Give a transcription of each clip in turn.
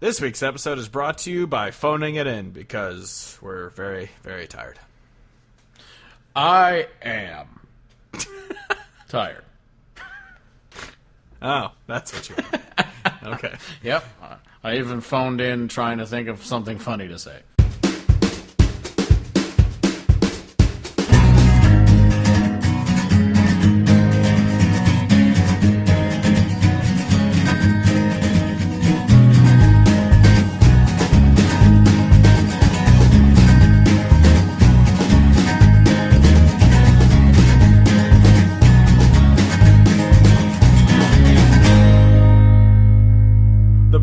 This week's episode is brought to you by phoning it in because we're very, very tired. I am tired. Oh, that's what you want. Okay. Yep. I even phoned in trying to think of something funny to say.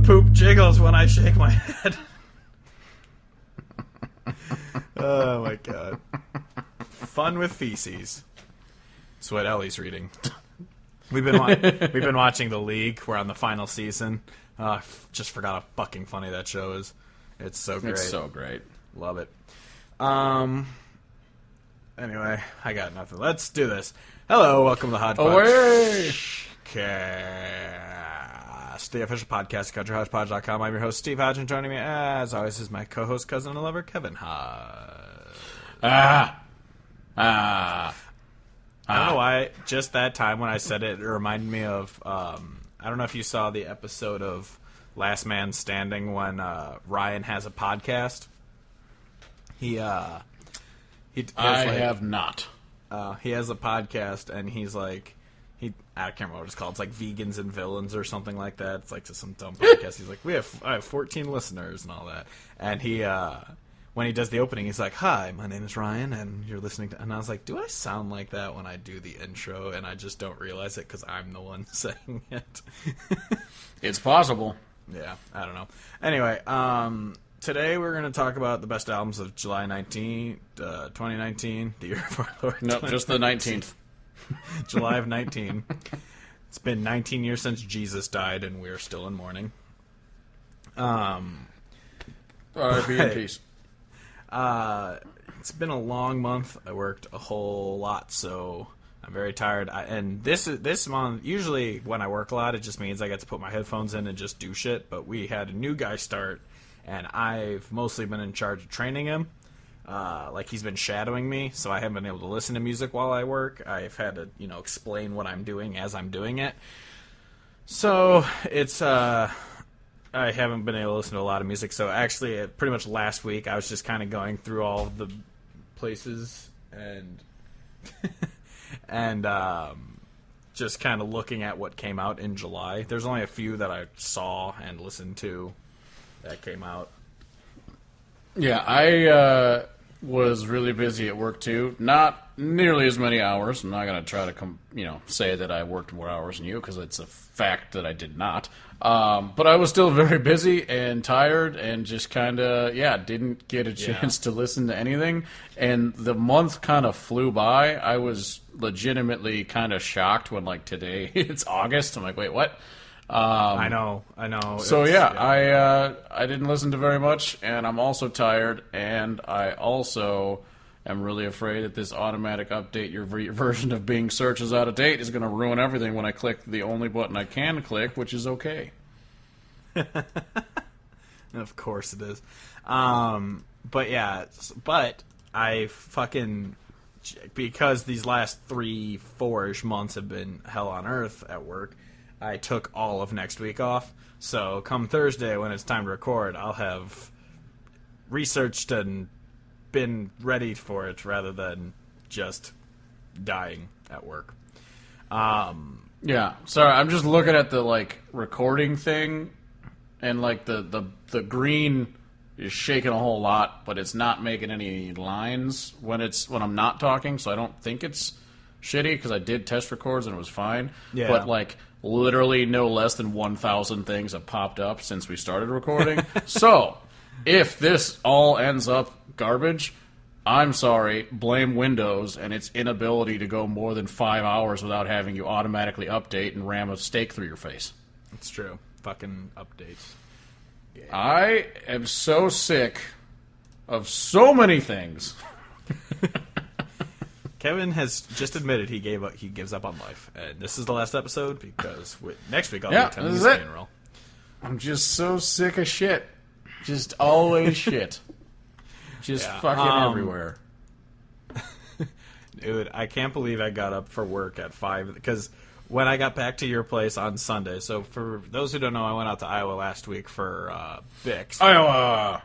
Poop jiggles when I shake my head. Oh my god. Fun with feces. That's what Ellie's reading. We've been watching The League. We're on the final season. Just forgot how fucking funny that show is. It's so great. It's so great. Love it. Anyway, I got nothing. Let's do this. Hello, welcome to the Hodgepodge. Away! The official podcast at CountryHodgepodge.com. I'm your host, Steve Hodge, and joining me, as always, is my co-host, cousin, and lover, Kevin Hodge. I don't know why, just that time when I said it, it reminded me of, I don't know if you saw the episode of Last Man Standing when Ryan has a podcast. I have not. He has a podcast, and he's like, I can't remember what it's called. It's like Vegans and Villains or something like that. It's like some dumb podcast. He's like, I have 14 listeners and all that. And he, when he does the opening, he's like, "Hi, my name is Ryan, and you're listening to." And I was like, "Do I sound like that when I do the intro?" And I just don't realize it because I'm the one saying it. It's possible. Yeah, I don't know. Anyway, today we're going to talk about the best albums of July 19th, 2019, the year of our Lord. No, just the 19th. July of 19. It's been 19 years since Jesus died, and we're still in mourning. R.I.P. in peace. It's been a long month. I worked a whole lot, so I'm very tired. And this month, usually when I work a lot, it just means I get to put my headphones in and just do shit. But we had a new guy start, and I've mostly been in charge of training him. He's been shadowing me, so I haven't been able to listen to music while I work. I've had to, explain what I'm doing as I'm doing it. So it's, I haven't been able to listen to a lot of music. So actually, pretty much last week, I was just kind of going through all of the places and, and, just kind of looking at what came out in July. There's only a few that I saw and listened to that came out. Yeah, I was really busy at work too. Not nearly as many hours. I'm not going to try to say that I worked more hours than you because it's a fact that I did not. But I was still very busy and tired and just kind of didn't get a chance to listen to anything. And the month kind of flew by. I was legitimately kind of shocked when today it's August. I'm like, wait, what? I know. So I didn't listen to very much, and I'm also tired, and I also am really afraid that this automatic update your version of Bing search is out of date is going to ruin everything when I click the only button I can click, which is okay. Of course it is. But I fucking, because these last 3-4-ish months have been hell on earth at work, I took all of next week off, so come Thursday when it's time to record, I'll have researched and been ready for it rather than just dying at work. Yeah, sorry, I'm just looking at the recording thing, and the green is shaking a whole lot, but it's not making any lines when I'm not talking, so I don't think it's shitty because I did test records and it was fine. Yeah. But literally no less than 1,000 things have popped up since we started recording. So, if this all ends up garbage, I'm sorry, blame Windows and its inability to go more than 5 hours without having you automatically update and ram a stake through your face. It's true. Fucking updates. Yeah. I am so sick of so many things. Kevin has just admitted he gives up on life. And this is the last episode because next week I'll attend his funeral. I'm just so sick of shit. Just always shit. Just fucking everywhere. Dude, I can't believe I got up for work at 5, because when I got back to your place on Sunday, so for those who don't know, I went out to Iowa last week for Bix. Iowa!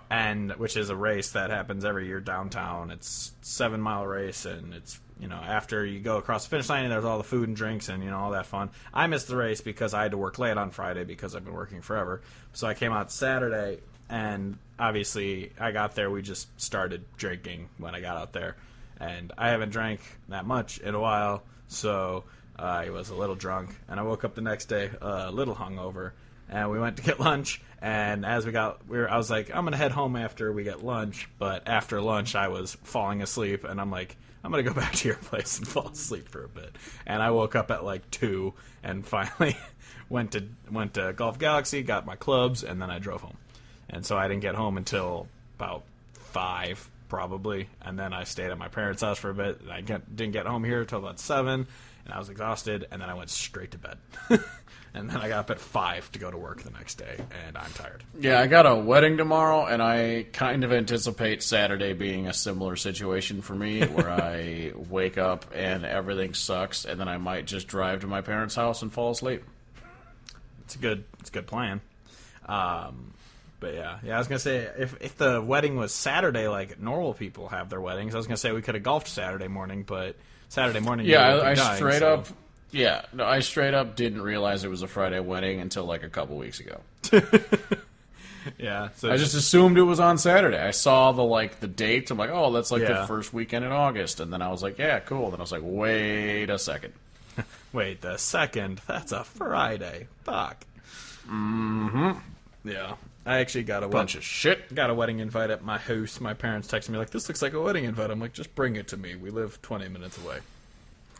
Which is a race that happens every year downtown. It's a 7-mile race, and it's, after you go across the finish line, there's all the food and drinks and, all that fun. I missed the race because I had to work late on Friday because I've been working forever. So I came out Saturday, and obviously I got there, we just started drinking when I got out there. And I haven't drank that much in a while, so I was a little drunk. And I woke up the next day a little hungover, and we went to get lunch. And as I was like, I'm gonna head home after we get lunch. But after lunch, I was falling asleep, and I'm like, I'm gonna go back to your place and fall asleep for a bit. And I woke up at like 2, and finally went to Golf Galaxy, got my clubs, and then I drove home. And so I didn't get home until about 5. Probably, and then I stayed at my parents' house for a bit. I didn't get home here until about 7, and I was exhausted, and then I went straight to bed. And then I got up at 5 to go to work the next day, and I'm tired. Yeah, I got a wedding tomorrow, and I kind of anticipate Saturday being a similar situation for me, where I wake up and everything sucks, and then I might just drive to my parents' house and fall asleep. It's a good plan. But yeah, I was gonna say if the wedding was Saturday, like normal people have their weddings, I was gonna say we could have golfed Saturday morning, but Saturday morning, I straight up didn't realize it was a Friday wedding until like a couple weeks ago. Yeah, so I just assumed it was on Saturday. I saw the date. I'm like, oh, that's the first weekend in August, and then I was like, yeah, cool. Then I was like, wait a second. Wait the second? That's a Friday. Fuck. Mm-hmm. Yeah. I actually got a bunch of shit. Got a wedding invite at my house. My parents texted me like, "This looks like a wedding invite." I'm like, "Just bring it to me. We live 20 minutes away.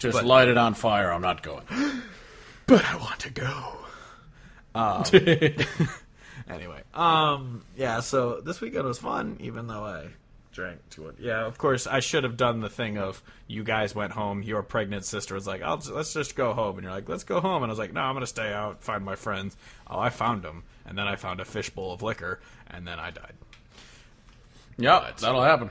Just light it on fire. I'm not going." But I want to go. Anyway, yeah. So this weekend was fun, even though I drank too much. Yeah, of course, I should have done the thing of you guys went home. Your pregnant sister was like, let's just go home," and you're like, "Let's go home," and I was like, "No, I'm gonna stay out, find my friends." Oh, I found them. And then I found a fishbowl of liquor, and then I died. Yep, that'll happen.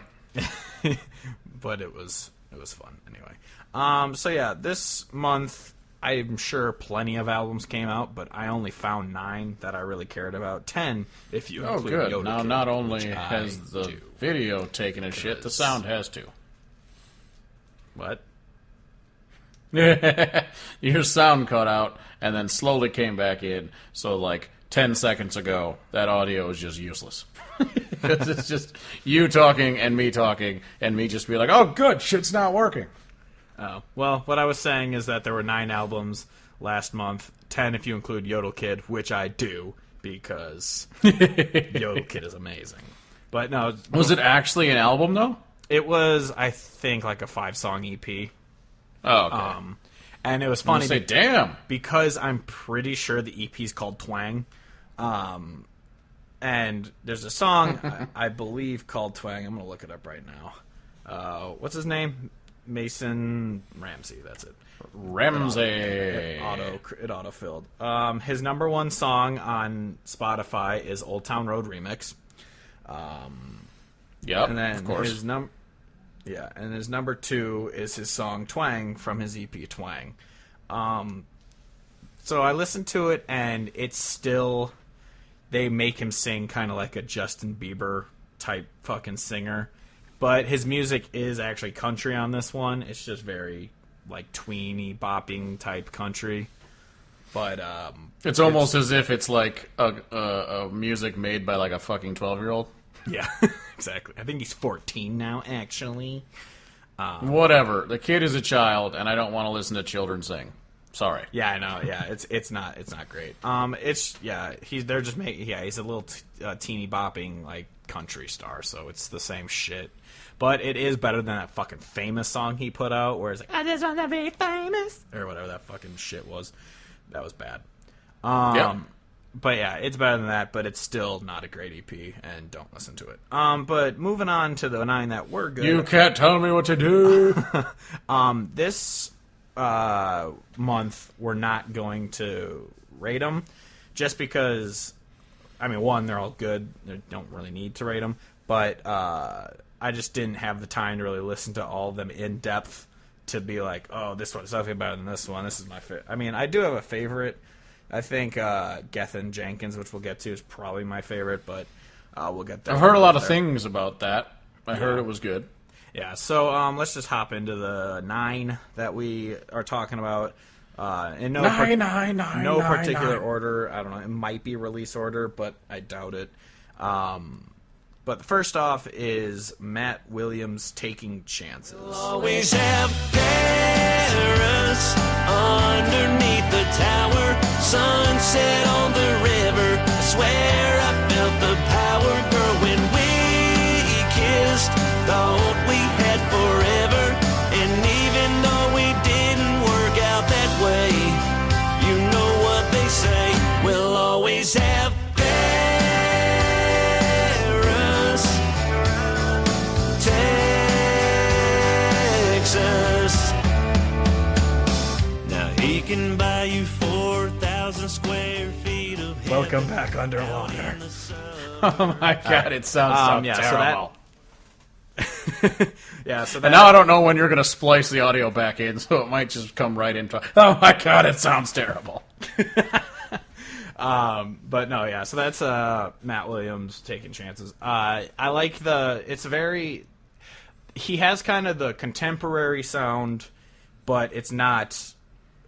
But it was fun anyway. So yeah, this month I'm sure plenty of albums came out, but I only found 9 that I really cared about. 10 if you include good. Yoda Now Kid, not only has the video taken a shit, the sound has to. What? Your sound cut out and then slowly came back in. So 10 seconds ago, that audio is just useless. Because it's just you talking and me just be like, oh, good, shit's not working. Oh, well, what I was saying is that there were 9 albums last month, 10 if you include Yodel Kid, which I do, because Yodel Kid is amazing. But no. Was it actually an album, though? It was, I think, like a 5-song EP. Oh, okay. And it was funny. Damn. Because I'm pretty sure the EP is called Twang. And there's a song, I believe, called Twang. I'm going to look it up right now. What's his name? Mason Ramsey, that's it. Ramsey. It auto-filled. His number 1 song on Spotify is Old Town Road Remix. Yep, and then of course. And his number 2 is his song Twang from his EP Twang. So I listened to it, and it's still... They make him sing kind of like a Justin Bieber type fucking singer. But his music is actually country on this one. It's just very, tweeny, bopping type country. But, it's almost as if it's like a music made by a fucking 12-year-old. Yeah, exactly. I think he's 14 now, actually. Whatever. The kid is a child, and I don't want to listen to children sing. Sorry. Yeah, I know. Yeah, it's not great. He's a little teeny bopping country star, so it's the same shit. But it is better than that fucking Famous song he put out, where it's like, I just want to be famous, or whatever that fucking shit was. That was bad. Yeah. But yeah, it's better than that, but it's still not a great EP, and don't listen to it. But moving on to the 9 that were good. You can't tell me what to do. This month we're not going to rate them, just because I mean, one, they're all good. They don't really need to rate them. But I just didn't have the time to really listen to all of them in depth to be like, oh, this one's definitely better than this one. This is my favorite. I mean, I do have a favorite. I think Gethin Jenkins, which we'll get to, is probably my favorite, but we'll get there. I've heard a lot of things about that. I heard it was good. Yeah, so let's just hop into the 9 that we are talking about. In no particular order. I don't know. It might be release order, but I doubt it. But first off is Matt Williams, Taking Chances. We'll always have Paris underneath the tower, sunset on the river. I swear I felt the power, girl, when we kissed. Thought we had forever, and even though we didn't work out that way, you know what they say, we'll always have Paris, Texas. Now he can buy you 4,000 square feet of heaven. Welcome back underwater. Oh my god, it sounds so terrible. Yeah, so and now I don't know when you're going to splice the audio back in, so it might just come right into. Oh my god, it sounds terrible. But no, yeah. So that's Matt Williams, Taking Chances. I like it's very. He has kind of the contemporary sound, but it's not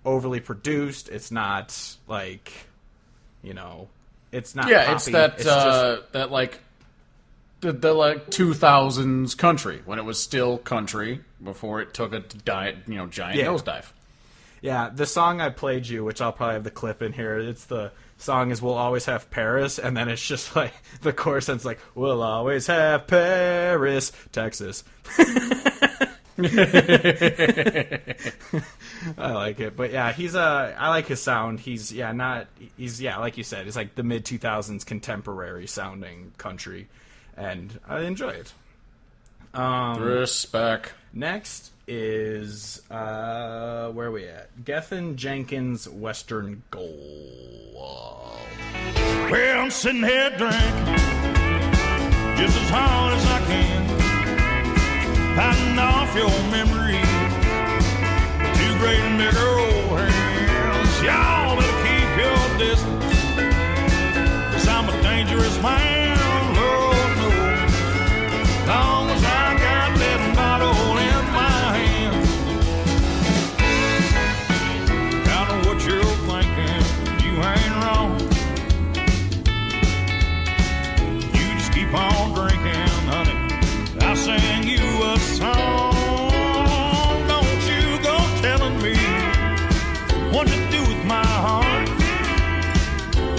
overly produced. It's not like, it's not. Yeah, poppy. it's that It's just, that like. The like 2000s country when it was still country before it took a giant nosedive. Yeah, the song I played you, which I'll probably have the clip in here. It's the song is "We'll Always Have Paris," and then it's just like the chorus ends like "We'll always have Paris, Texas." I like it, but yeah, I like his sound. He's like you said, it's like the mid 2000s contemporary sounding country. And I enjoy it. Respect. Next is where are we at? Gethin Jenkins, Western Gold. Well, I'm sitting here drinking just as hard as I can, patting off your memories. Two great and big old hands. Y'all better keep your distance, 'cause I'm a dangerous man. Long as I got that bottle in my hand. I know what you're thinking, you ain't wrong. You just keep on drinking, honey. I'll sing you a song. Don't you go telling me what to do with my heart.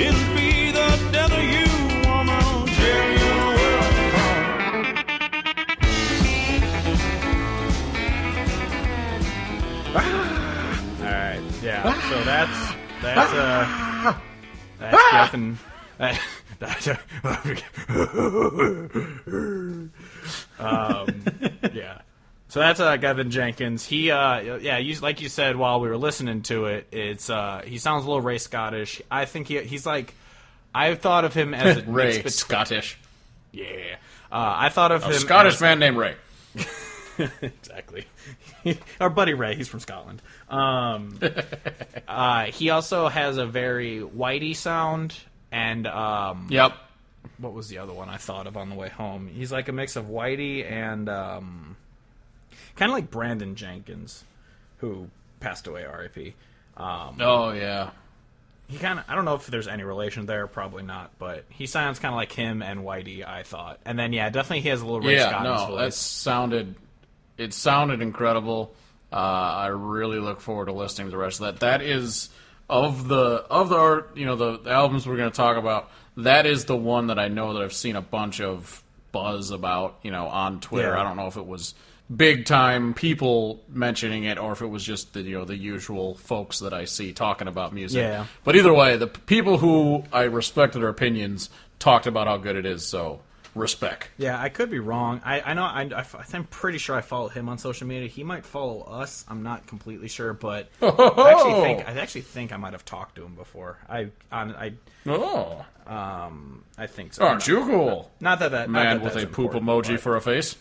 It'll be the death of you, woman. Tell you where I'm from. Alright, yeah. So that's Gethin. Yeah. So that's Gethin Jenkins. He like you said while we were listening to it, it's he sounds a little Ray Scottish. I think he's like, I thought of him as a Ray Scottish. Yeah. I thought of him Scottish as, man named Ray. Exactly. Our buddy Ray, he's from Scotland. He also has a very whitey sound, and yep. What was the other one I thought of on the way home? He's like a mix of whitey and kind of like Brandon Jenkins, who passed away, R.I.P. Oh yeah. He kind of, I don't know if there's any relation there, probably not, but he sounds kind of like him and Whitey, I thought. And then, yeah, definitely he has a little Ray Scottish voice. It sounded incredible. I really look forward to listening to the rest of that. That is, of the albums we're going to talk about, that is the one that I know that I've seen a bunch of buzz about, on Twitter. Yeah. I don't know if it was big time people mentioning it or if it was just the usual folks that I see talking about music. Yeah. But either way, the people who I respected their opinions talked about how good it is. So respect. Yeah, I could be wrong. I know. I'm pretty sure I follow him on social media. He might follow us. I'm not completely sure, but I actually think I might have talked to him before. I think so. Aren't you cool? Not that man with a poop emoji for a face.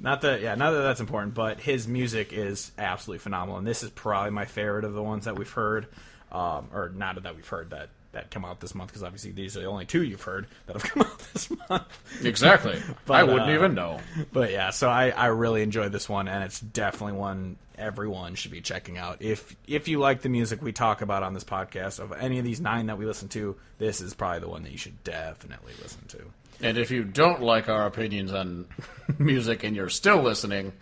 Not that that's important, but his music is absolutely phenomenal, and this is probably my favorite of the ones that we've heard, or not that we've heard that come out this month, because obviously these are the only two you've heard that have come out this month. Exactly. But, I wouldn't even know. But yeah, so I really enjoyed this one, and it's definitely one everyone should be checking out. If you like the music we talk about on this podcast, of any of these 9 that we listen to, this is probably the one that you should definitely listen to. And if you don't like our opinions on music and you're still listening,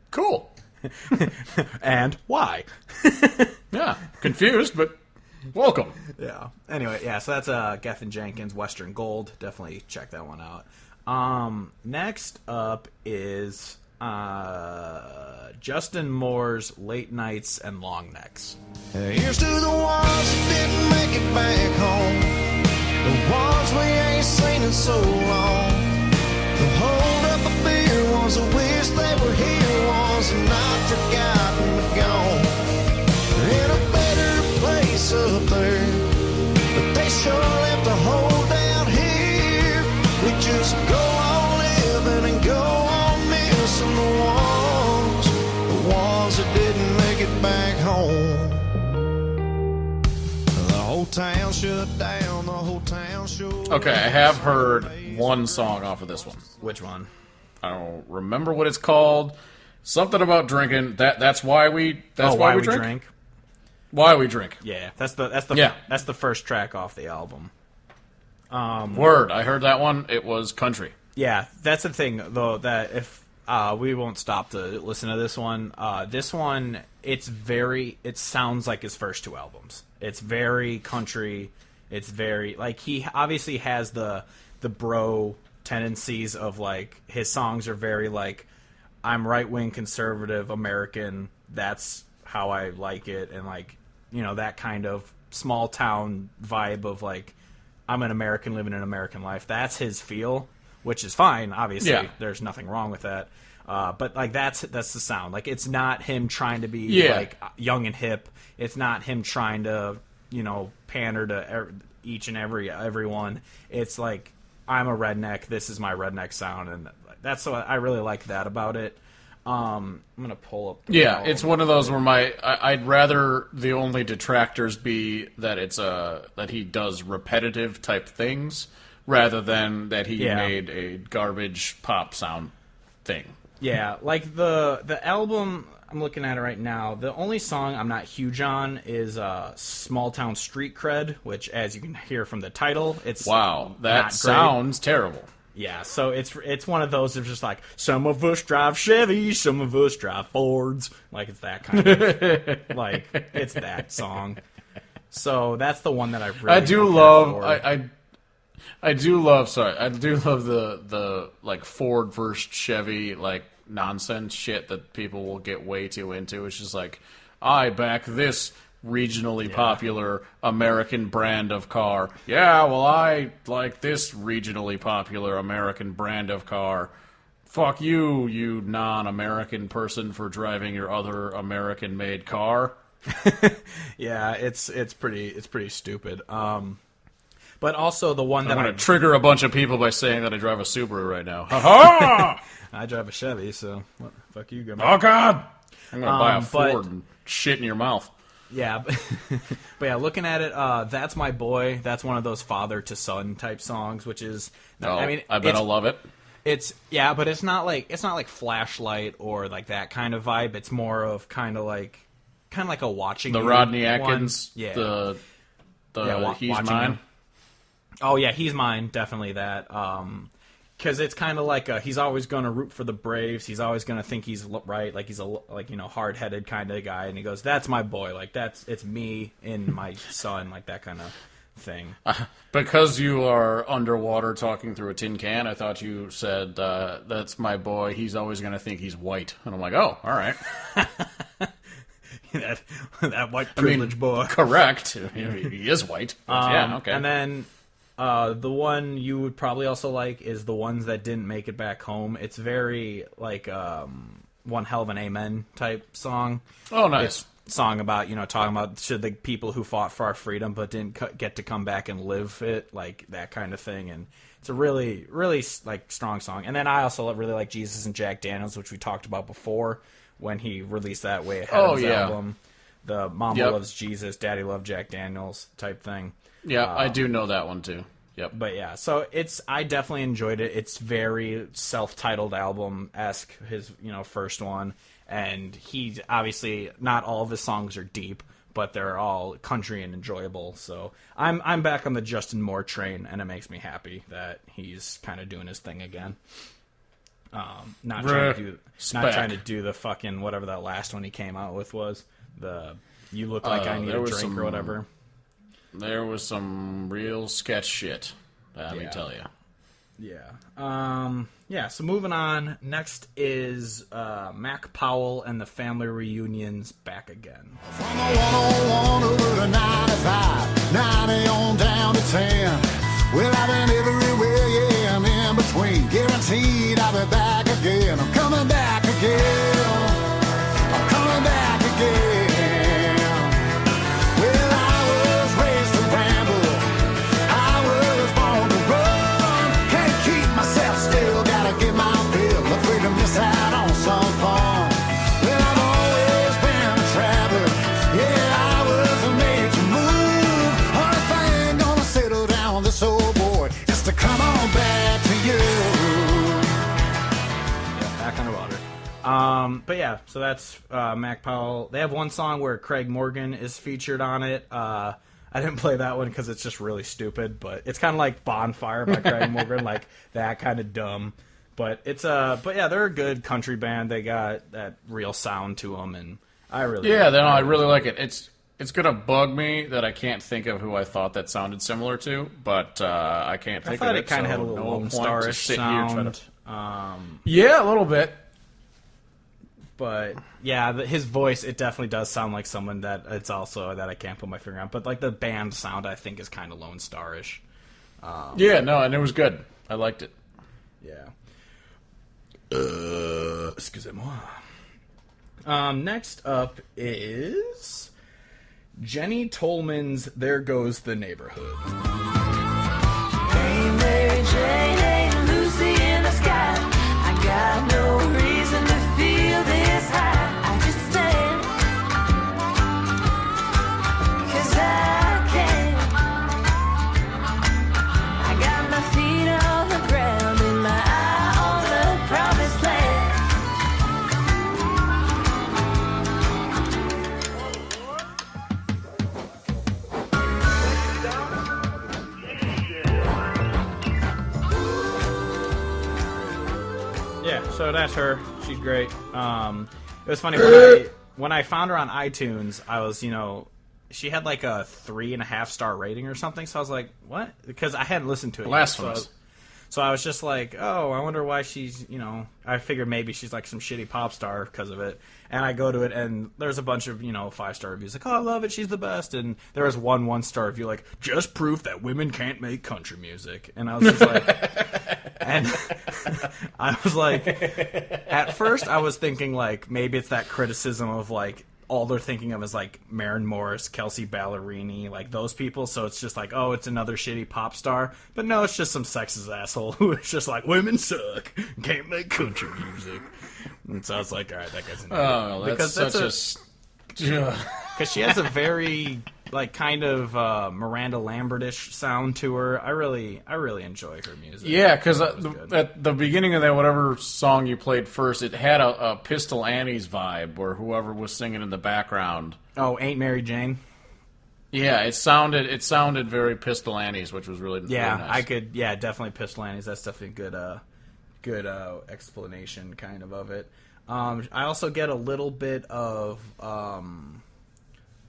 cool. And why? Yeah, confused, but welcome. Yeah. Anyway, yeah, so that's Gethin Jenkins, Western Gold. Definitely check that one out. Next up is Justin Moore's Late Nights and Long Necks. Here's to the ones that didn't make it back home. The ones we ain't seen in so long. The hold up a beer ones that wish they were here, ones that not forgotten but gone. They're in a better place up there, but they sure left a hole down here. We just go on living and go on missing the ones that didn't make it back home. The whole town shut down, the whole town shut. Okay, I have heard one song off of this one. Which one? I don't remember what it's called. Something about drinking. That's why we drink. Why we drink. Yeah, that's the first track off the album. Word. I heard that one. It was country. Yeah, that's the thing though, that if we won't stop to listen to this one. This one, it sounds like his first 2 albums. It's very country. It's very, like, he obviously has the bro tendencies of, like, his songs are very, like, I'm right-wing conservative American. That's how I like it. And, like, you know, that kind of small-town vibe of, like, I'm an American living an American life. That's his feel, which is fine, obviously. Yeah. There's nothing wrong with that. But, like, that's the sound. Like, it's not him trying to be, like, young and hip. It's not him trying to, you know, pander to each and everyone. It's like, I'm a redneck. This is my redneck sound. And that's what I really like that about it. I'm going to pull up. It's one of those where I'd rather the only detractors be that it's that he does repetitive type things rather than that he made a garbage pop sound thing. Yeah, like the album, I'm looking at it right now, the only song I'm not huge on is Small Town Street Cred, which, as you can hear from the title, it's that sounds terrible. Yeah, so it's one of those of just like, some of us drive Chevys, some of us drive Fords. Like, it's that kind of, like, it's that song. So that's the one that I really I do love the like Ford versus Chevy like nonsense shit that people will get way too into. It's just like, I back this regionally popular American brand of car. Yeah, well, I like this regionally popular American brand of car. Fuck you, you non-American person, for driving your other American-made car. Yeah, it's pretty stupid. But also the one that I'm going to trigger a bunch of people by saying that I drive a Subaru right now. Ha-ha! I drive a Chevy, so fuck you, oh God! I'm going to buy a Ford and shit in your mouth. Yeah, but yeah, looking at it, That's My Boy. That's one of those father to son type songs, which is, I bet I'll love it. But it's not like Flashlight or like that kind of vibe. It's more of kind of like a Watching the You Rodney Atkins. One. Yeah, He's Mine. You. Oh yeah, He's Mine. Definitely that. Because it's kind of like he's always going to root for the Braves. He's always going to think he's right, like he's a hard-headed kind of guy. And he goes, "That's my boy. Like it's me and my son, like that kind of thing." Because you are underwater talking through a tin can, I thought you said, "That's my boy. He's always going to think he's white." And I'm like, "Oh, all right." that white privilege boy. Correct. He is white. But yeah, okay. And then The one you would probably also like is The Ones That Didn't Make It Back Home. It's very like One Hell of an Amen type song. Oh, nice. It's song about, talking about should the people who fought for our freedom but didn't get to come back and live it, like that kind of thing. And it's a really, really like strong song. And then I also really like Jesus and Jack Daniels, which we talked about before when he released that way ahead of his album. The Mama Loves Jesus, Daddy Loved Jack Daniels type thing. Yeah, I do know that one too. Yep. But yeah, so I definitely enjoyed it. It's very self-titled album-esque, his first one, and he obviously not all of his songs are deep, but they're all country and enjoyable. So I'm back on the Justin Moore train, and it makes me happy that he's kind of doing his thing again. Not trying to do the fucking whatever that last one he came out with was, the You Look Like I Need a Drink or whatever. There was some real sketch shit, let me tell you. Yeah. So moving on. Next is Mac Powell and the Family Reunions back again. From a 101 over to 95, 90 on down to 10. Well, I've been everywhere, yeah, and in between. Guaranteed I'll be back again. I'm coming back again. I'm coming back again. Well, I was raised to ramble. I was born to run. Can't keep myself still. Gotta get my fill. Afraid to miss out on some fun. Well, I've always been a traveler. Yeah, I was made to move. Hardest thing gonna settle down this old boy is to come on back to you. Yeah, back underwater. But yeah, so that's Mac Powell. They have one song where Craig Morgan is featured on it. I didn't play that one because it's just really stupid, but it's kind of like Bonfire by Craig Morgan, like that kind of dumb. But but yeah, they're a good country band. They got that real sound to them, and I really I really like it. It's gonna bug me that I can't think of who I thought that sounded similar to, but I can't think I thought of it. it kind of had a little Lone Star-ish sound. Yeah, a little bit. But yeah, his voice, it definitely does sound like someone that it's also that I can't put my finger on. But like the band sound, I think is kind of Lone Star-ish. And it was good. I liked it. Yeah. Excusez-moi. Next up is Jenny Tolman's "There Goes the Neighborhood." Hey Mary Jane, hey Lucy in the sky. I got no reason to feel this high. I just stand 'cause I can. I got my feet on the ground and my eye on the promised land. Yeah, so that's her. She's great. It was funny when I found her on iTunes. I was, she had like a 3.5-star rating or something. So I was like, what? Because I hadn't listened to it. Blasphemous. So I was just like, oh, I wonder why she's, I figured maybe she's like some shitty pop star because of it. And I go to it, and there's a bunch of, 5-star reviews. Like, oh, I love it, she's the best. And there was one 1-star review, like, just proof that women can't make country music. And I was just like, and I was like, at first I was thinking, like, maybe it's that criticism of, like, all they're thinking of is like Maren Morris, Kelsey Ballerini, like those people. So it's just like, oh, it's another shitty pop star. But no, it's just some sexist asshole who is just like, women suck, can't make country music. And so I was like, all right, that guy's an idiot. Oh, that's such because she has a very like kind of Miranda Lambertish sound to her. I really enjoy her music. Yeah, because at the beginning of that, whatever song you played first, it had a Pistol Annie's vibe, or whoever was singing in the background. Oh, Ain't Mary Jane? Yeah, it sounded very Pistol Annie's, which was really yeah. Really nice. I could definitely Pistol Annie's. That's definitely a good explanation kind of it. I also get a little bit of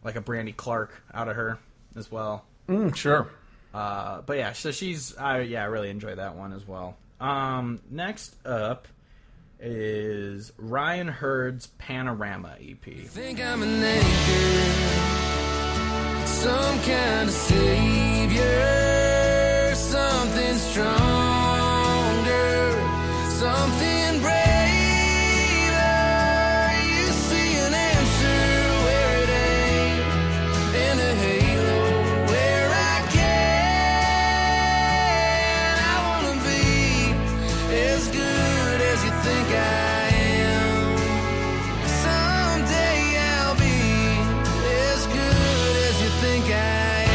like a Brandy Clark out of her as well. Sure. But yeah, so I really enjoy that one as well. Next up is Ryan Hurd's Panorama EP. Think I'm an anchor, some kind of savior, stronger, something braver. You see an answer where it ain't, and a halo where I can. I wanna be as good as you think I am. Someday I'll be as good as you think I am.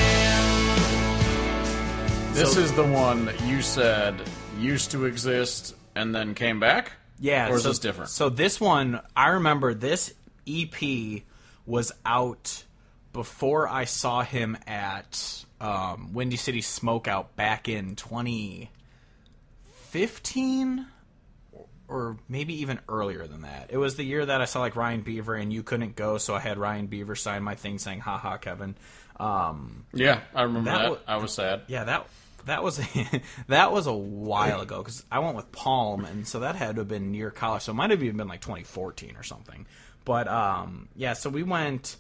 This is the one that you said used to exist and then came back? Yeah. Or is so, this different? So this one, I remember this EP was out before I saw him at Windy City Smokeout back in 2015, or maybe even earlier than that. It was the year that I saw like Ryan Beaver and you couldn't go, so I had Ryan Beaver sign my thing saying "haha Kevin." Yeah, I remember that. I was sad. Yeah, that was that was a while ago because I went with Palm, and so that had to have been near college. So it might have even been like 2014 or something. But yeah, so we went,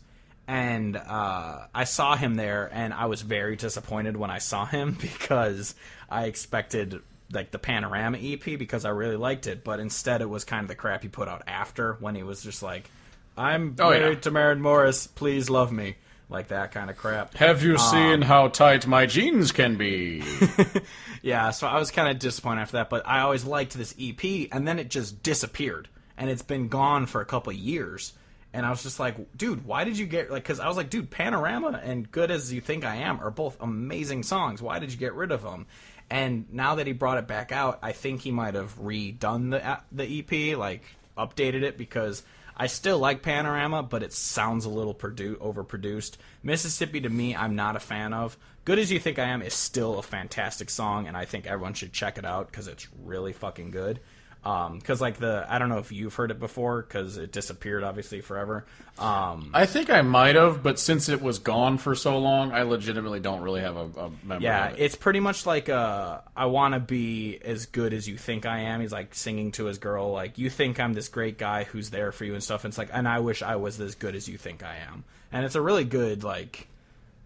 and I saw him there, and I was very disappointed when I saw him because I expected like the Panorama EP because I really liked it, but instead it was kind of the crap he put out after when he was just like, "I'm married to Maren Morris, please love me." Like that kind of crap. Have you seen how tight my jeans can be? Yeah, so I was kind of disappointed after that, but I always liked this EP, and then it just disappeared, and it's been gone for a couple of years, and I was just like, dude, why did you get, like, because I was like, dude, Panorama and Good As You Think I Am are both amazing songs, why did you get rid of them? And now that he brought it back out, I think he might have redone the EP, like, updated it, because I still like Panorama, but it sounds a little overproduced. Mississippi, to me, I'm not a fan of. Good As You Think I Am is still a fantastic song, and I think everyone should check it out because it's really fucking good. Because, like, I don't know if you've heard it before, because it disappeared, obviously, forever. I think I might have, but since it was gone for so long, I legitimately don't really have a memory Yeah, of it. it's pretty much like I want to be as good as you think I am. He's, like, singing to his girl, like, you think I'm this great guy who's there for you and stuff. And it's like, and I wish I was as good as you think I am. And it's a really good, like,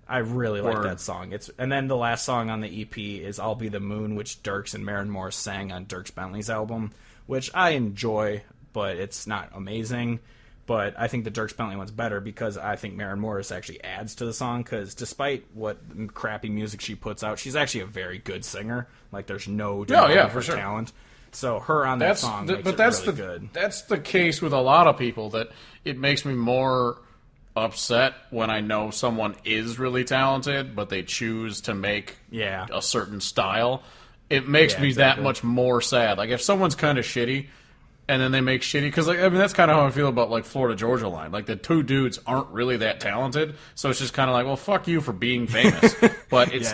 I really like that song. And then the last song on the EP is I'll Be the Moon, which Dierks and Maren Morris sang on Dierks Bentley's album, which I enjoy, but it's not amazing. But I think the Dierks Bentley one's better because I think Maren Morris actually adds to the song, because despite what crappy music she puts out, she's actually a very good singer. Like, there's no doubt of her talent. So her on that song makes it really good. That's the case with a lot of people, that it makes me more upset when I know someone is really talented, but they choose to make a certain style. It makes me that much more sad. Like, if someone's kind of shitty, and then they make shitty... Because, like, I mean, that's kind of how I feel about, like, Florida-Georgia Line. Like, the two dudes aren't really that talented, so it's just kind of like, well, fuck you for being famous. But it's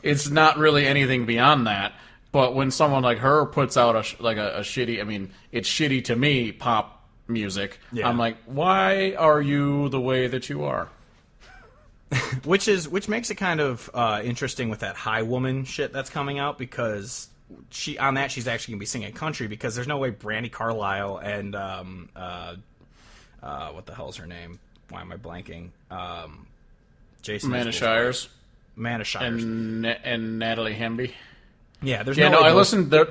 it's not really anything beyond that. But when someone like her puts out a shitty... I mean, it's shitty to me, pop music. Yeah. I'm like, why are you the way that you are? Which makes it kind of interesting with that High Woman shit that's coming out, because she's actually gonna be singing country, because there's no way Brandi Carlile and what the hell's her name? Why am I blanking? Jason Amanda Shires and Natalie Hemby. Yeah, there's no. way I listened I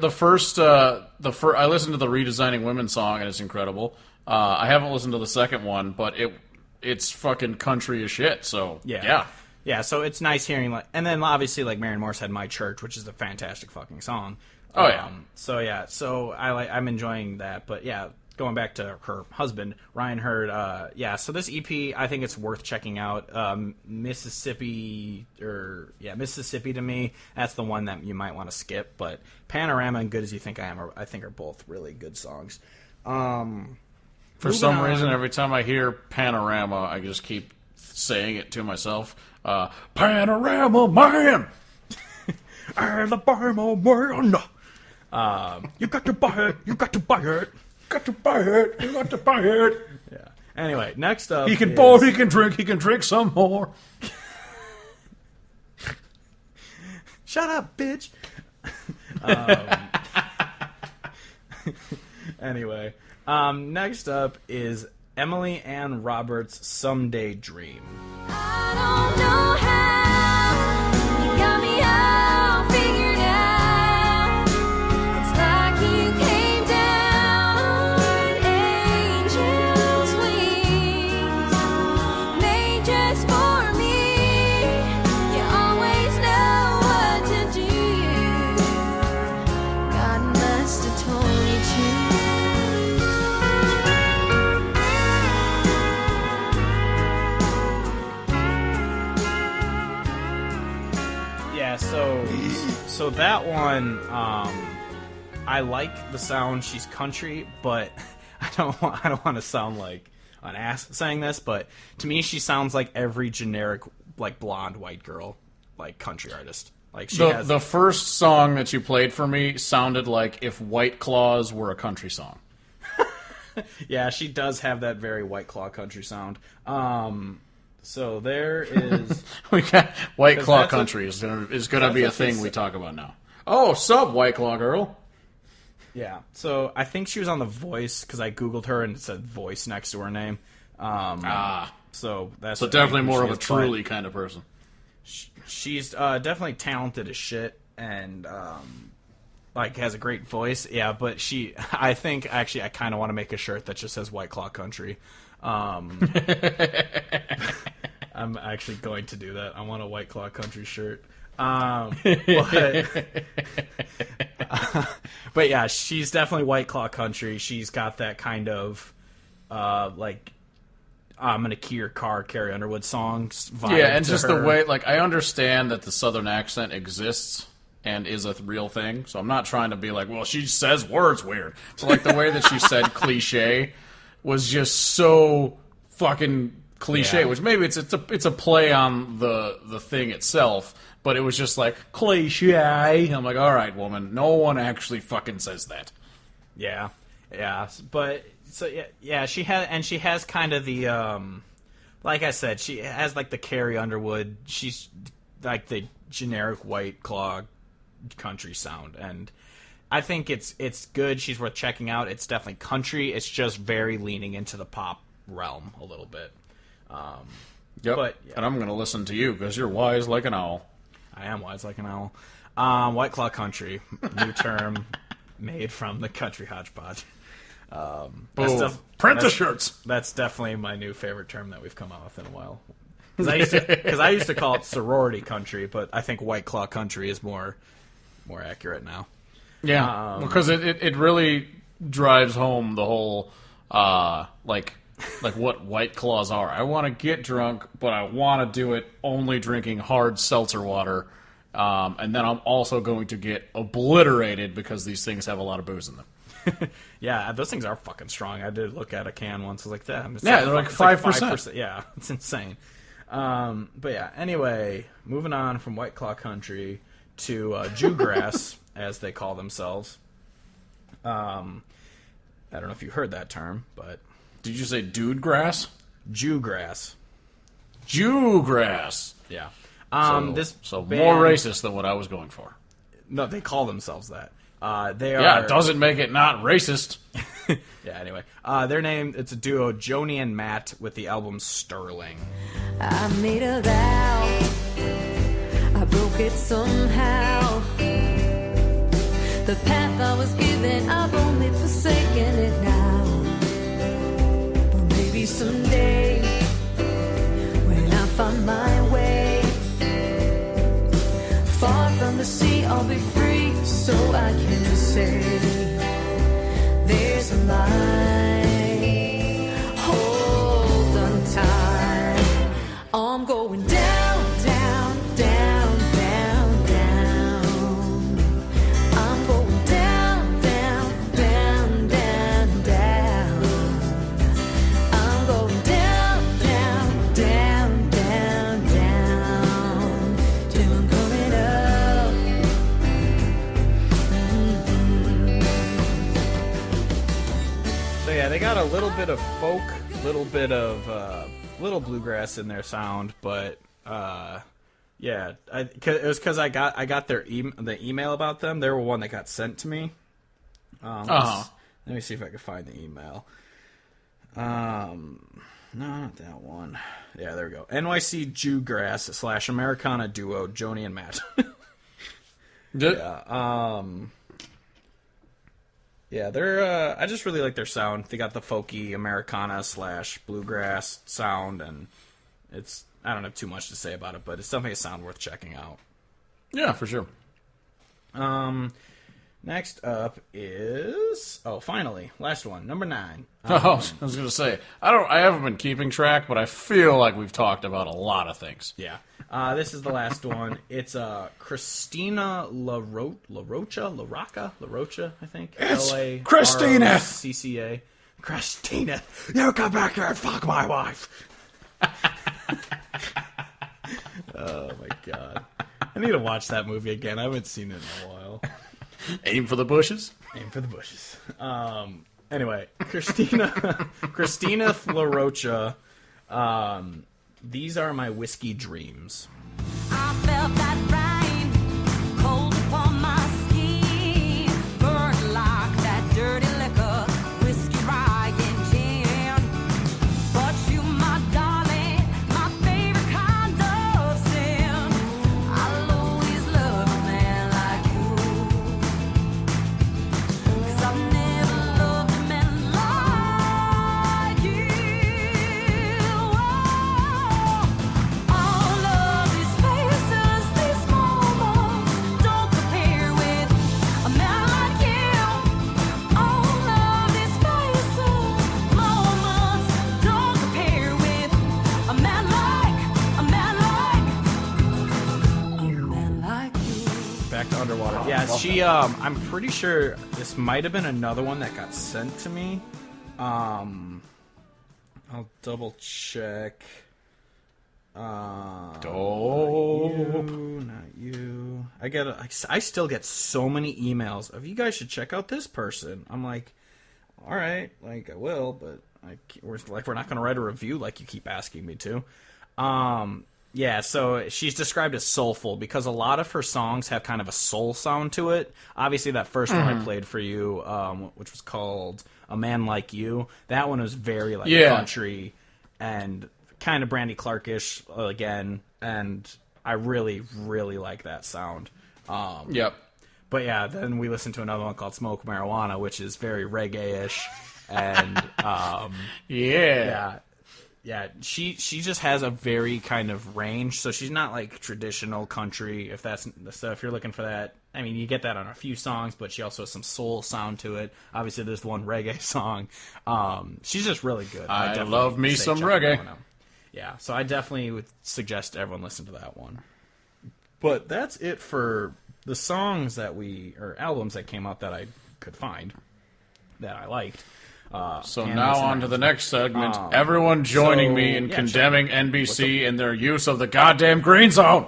listened to the Redesigning Women song, and it's incredible. I haven't listened to the second one, but it's fucking country as shit. So yeah. So it's nice hearing, like, and then obviously, like, Maren Morris had My Church, which is a fantastic fucking song. Oh yeah. So I'm enjoying that. But yeah, going back to her husband, Ryan Hurd. So this EP, I think it's worth checking out. Mississippi to me, that's the one that you might want to skip. But Panorama and Good As You Think I Am, I think are both really good songs. For some reason, every time I hear Panorama, I just keep saying it to myself. Panorama Man! Alabama Man! You got to buy it! You got to buy it! Got to buy it! You got to buy it! Yeah. Anyway, next up he can board, he can drink some more. Shut up, bitch! Anyway, next up is Emily Ann Roberts' Someday Dream. I don't know how you got me all figured out. So that one, I like the sound. She's country, but I don't want to sound like an ass saying this, but to me, she sounds like every generic like blonde white girl, like country artist. Like The first song that you played for me sounded like if White Claws were a country song. Yeah, she does have that very White Claw country sound. So there is We got White Claw that's country is gonna be a what thing she we said. talk about now. Oh, sup, White Claw girl. yeah. So I think she was on The Voice because I googled her and it said Voice next to her name. So that's So definitely more of she a is, truly kind of person. She's definitely talented as shit and like has a great voice. Yeah, but I think actually I kind of want to make a shirt that just says White Claw Country. I'm actually going to do that. I want a White Claw Country shirt. But yeah, she's definitely White Claw Country. She's got that kind of like I'm gonna key your car, Carrie Underwood songs vibe. Yeah, and to just her. the way, like, I understand that the Southern accent exists and is a real thing, so I'm not trying to be like, well, she says words weird. But, like, the way that she said cliche was just so fucking cliche, Yeah. which maybe it's a play on the thing itself, but it was just like, cliche. I'm like, all right, woman, no one actually fucking says that. Yeah, but so yeah, she has kind of the like I said, she has like the Carrie Underwood. She's like the generic White Claw country sound, and I think it's good. She's worth checking out. It's definitely country. It's just very leaning into the pop realm a little bit. Yep. But, yeah. And I'm gonna listen to you because you're wise like an owl. I am wise like an owl. White Claw Country, new term made from the Country Hodgepodge. Boom. Print the shirts. That's definitely my new favorite term that we've come out with in a while. Because I used to call it sorority country, but I think White Claw Country is more accurate now. Yeah, because it really drives home the whole like what White Claws are. I want to get drunk, but I want to do it only drinking hard seltzer water, and then I'm also going to get obliterated because these things have a lot of booze in them. Yeah, those things are fucking strong. I did look at a can once. I was like, damn. It's Yeah, they're like it's 5%. Yeah, it's insane. But yeah, anyway, moving on from White Claw Country to Jewgrass, as they call themselves. I don't know if you heard that term, but Did you say dude grass? Jewgrass. Jewgrass. Yeah. So band- more racist than what I was going for. No, they call themselves that. They are. Yeah, it doesn't make it not racist. Yeah. Anyway, their name, it's a duo, Joni and Matt, with the album Sterling. I made a vow, I broke it somehow. The path I was given, I've only forsaken it now. But maybe someday, when I find my way, far from the sea, I'll be free, so I can say, there's a light, hold on tight. I'm going down, down, down, down, down. I'm going down, down, down, down, down. I'm going down, down, down, down, down, till I'm coming up. So yeah, they got a little bit of folk, little bit of little bluegrass in their sound, but yeah, it was because I got their the email about them. They were one that got sent to me. Let me see if I can find the email. No, not that one. Yeah, there we go. NYC Jewgrass / Americana duo Joni and Matt. Yeah, they're. I just really like their sound. They got the folky Americana / bluegrass sound, and it's. I don't have too much to say about it, but it's definitely a sound worth checking out. Yeah, for sure. Next up is finally last one, number 9. I was going to say I haven't been keeping track, but I feel like we've talked about a lot of things. Yeah, This is the last one. It's Christina LaRocca, I think. It's Christina CCA. Christina, you come back here and fuck my wife. Oh my god. I need to watch that movie again. I haven't seen it in a while. Aim for the bushes. Aim for the bushes. Anyway, Christina LaRocca. These are my whiskey dreams. I felt that rain cold upon my skin, burned like that dirty liquor, whiskey, rye, and gin. But you, my darling, my favorite kind of sin. I'll always love a man like you, 'cause I've never loved a man like you. All of these faces, these moments, don't compare with a man like you. All of these faces, moments, don't compare with a man like you. Back to Underwater. Yeah, she, I'm pretty sure this might have been another one that got sent to me. I'll double check. Not you. I still get so many emails of, you guys should check out this person. I'm like, all right, like I will, but we're not going to write a review like you keep asking me to. Yeah, so she's described as soulful because a lot of her songs have kind of a soul sound to it. Obviously, that first one I played for you, which was called A Man Like You, that one was very country and kind of Brandy Clark-ish again, and I really, really like that sound. Yep. But yeah, then we listened to another one called Smoke Marijuana, which is very reggae-ish, and yeah, she just has a very kind of range, so she's not like traditional country. If you're looking for that, I mean, you get that on a few songs, but she also has some soul sound to it. Obviously, there's the one reggae song. She's just really good. I love me some reggae. Yeah, so I definitely would suggest everyone listen to that one. But that's it for the songs or albums that came out that I could find that I liked. So now on to the next segment. Everyone joining me in condemning NBC and their use of the goddamn green zone.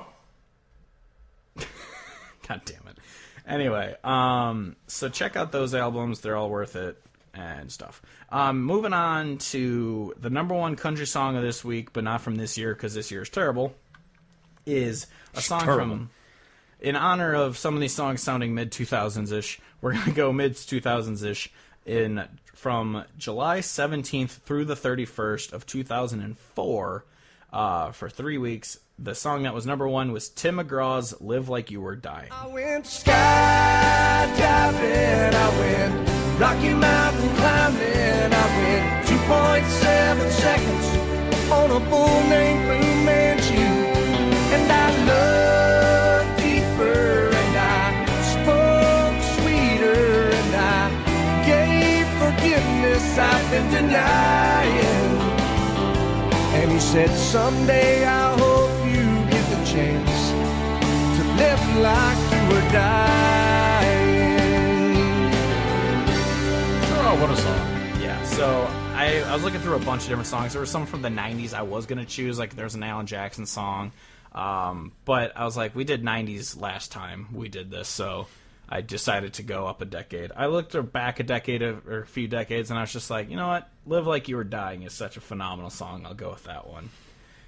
God damn it. Anyway, so check out those albums. They're all worth it and stuff. Moving on to the number one country song of this week, but not from this year because this year is terrible, is a song from... In honor of some of these songs sounding mid-2000s-ish, we're going to go mid-2000s-ish from July 17th through the 31st of 2004 for 3 weeks. The song that was number one was Tim McGraw's Live Like You Were Dying. I went skydiving, I went Rocky Mountain climbing, I went 2.7 seconds on a bull named Blue Manchu, and I looked deeper and I spoke sweeter and I gave forgiveness I've been denying. And he said, someday I hope you get the chance to live like you were dying. Oh, what a song. Yeah, so I was looking through a bunch of different songs. There were some from the 90s I was going to choose, like there's an Alan Jackson song. But I was like, we did 90s last time we did this, so I decided to go up a decade. I looked back a few decades, and I was just like, you know what? Live Like You Were Dying is such a phenomenal song. I'll go with that one.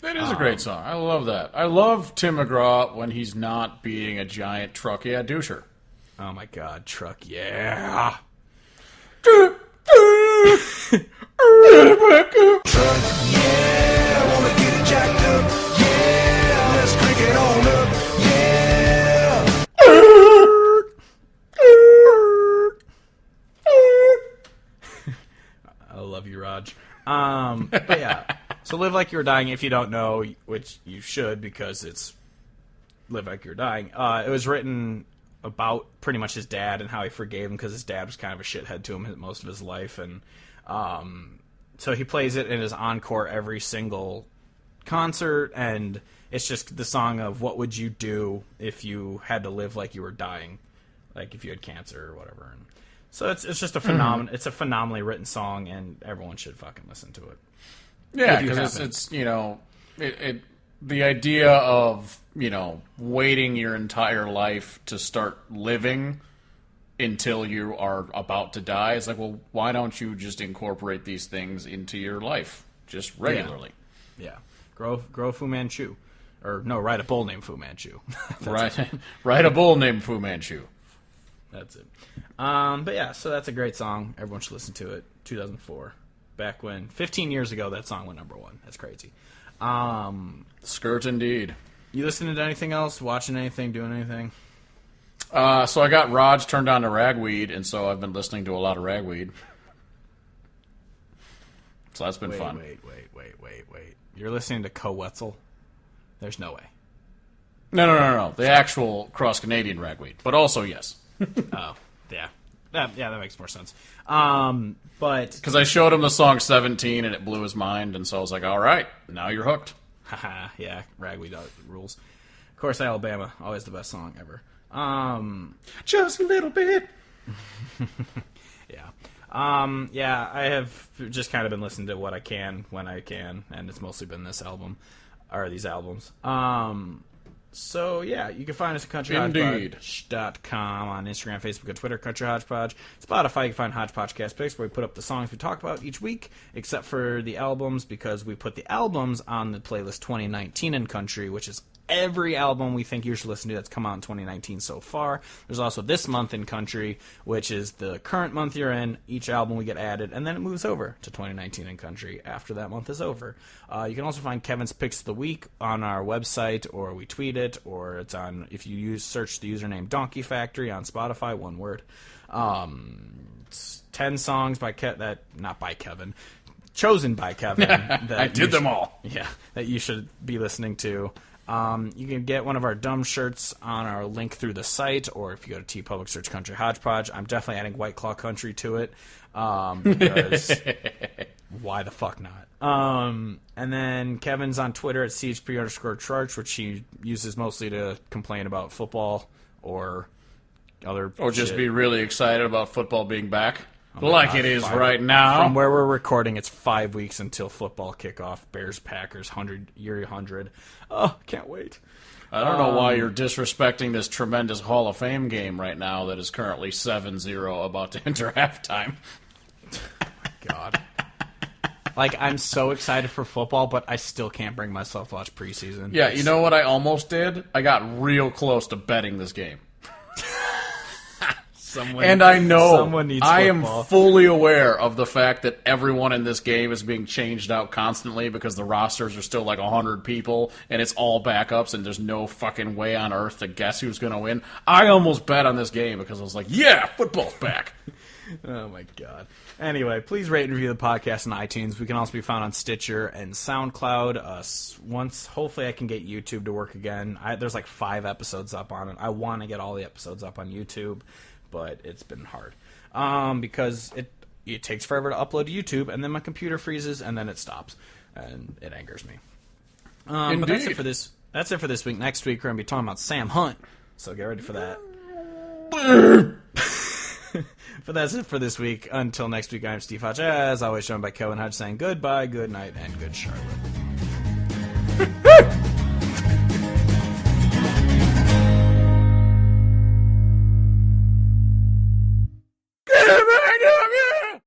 That is a great song. I love that. I love Tim McGraw when he's not being a giant truck doucher. Oh my god, truck, yeah. Yeah, I wanna get it jacked up. Yeah, let's crank it on up. Yeah. I love you, Raj. But yeah, so Live Like You Were Dying, if you don't know, which you should because it's Live Like You Were Dying, it was written about pretty much his dad and how he forgave him because his dad was kind of a shithead to him most of his life, and so he plays it in his encore every single concert, and It's just the song of what would you do if you had to live like you were dying, like if you had cancer or whatever. And so it's just a It's a phenomenally written song, and everyone should fucking listen to it. Yeah, If you because haven't. it's the idea of waiting your entire life to start living until you are about to die. It's like, well, why don't you just incorporate these things into your life just regularly? Yeah, grow Fu Manchu, or no, write a bull named Fu Manchu. Write a bull named Fu Manchu. That's it. But yeah, so that's a great song. Everyone should listen to it. 2004, back when 15 years ago that song went #1. That's crazy. Skirt indeed. You listening to anything else? Watching anything? Doing anything? So I got Raj turned on to ragweed, and so I've been listening to a lot of ragweed. So that's been fun. Wait. You're listening to Co Wetzel? There's no way. No. The actual cross-Canadian ragweed. But also, yes. Oh, yeah. That makes more sense. But Because I showed him the song 17, and it blew his mind, and so I was like, all right, now you're hooked. haha, yeah, ragweed rules. Of course, Alabama, always the best song ever. Just a little bit. Yeah. Yeah, I have just kind of been listening to what I can when I can, and it's mostly been this album, or these albums. So, yeah, you can find us at countryhodgepodge.com on Instagram, Facebook, and Twitter, Country Hodgepodge. Spotify, you can find Hodgepodgecast Picks, where we put up the songs we talk about each week, except for the albums, because we put the albums on the playlist 2019 in Country, which is every album we think you should listen to that's come out in 2019 so far. There's also This Month in Country, which is the current month you're in. Each album we get added, and then it moves over to 2019 in Country after that month is over. You can also find Kevin's Picks of the Week on our website, or we tweet it, or it's on, if you search the username Donkey Factory on Spotify, one word. It's 10 songs by not by Kevin, chosen by Kevin. That I did them all. Yeah, that you should be listening to. You can get one of our dumb shirts on our link through the site, or if you go to TeePublic, search Country Hodgepodge. I'm definitely adding White Claw Country to it, because why the fuck not? And then Kevin's on Twitter at CHP_Church, which he uses mostly to complain about football or other Or just shit. be really excited about football being back. Oh my Like God, it is 5 right now. From where we're recording, it's 5 weeks until football kickoff. Bears, Packers, 100. Oh, can't wait. I don't know why you're disrespecting this tremendous Hall of Fame game right now that is currently 7-0 about to enter halftime. God. Like, I'm so excited for football, but I still can't bring myself to watch preseason. Yeah, you know what I almost did? I got real close to betting this game. And I know someone needs I am football. fully aware of the fact that everyone in this game is being changed out constantly because the rosters are still like 100 people and it's all backups and there's no fucking way on earth to guess who's going to win. I almost bet on this game because I was like, yeah, football's back. Oh, my God. Anyway, please rate and review the podcast on iTunes. We can also be found on Stitcher and SoundCloud. Once, hopefully I can get YouTube to work again. There's like 5 episodes up on it. I want to get all the episodes up on YouTube, but it's been hard because it takes forever to upload to YouTube, and then my computer freezes, and then it stops, and it angers me. But that's it for this. That's it for this week. Next week we're gonna be talking about Sam Hunt, so get ready for that. But that's it for this week. Until next week, I'm Steve Hodge, as always, joined by Kevin Hodge, saying goodbye, good night, and good Charlotte.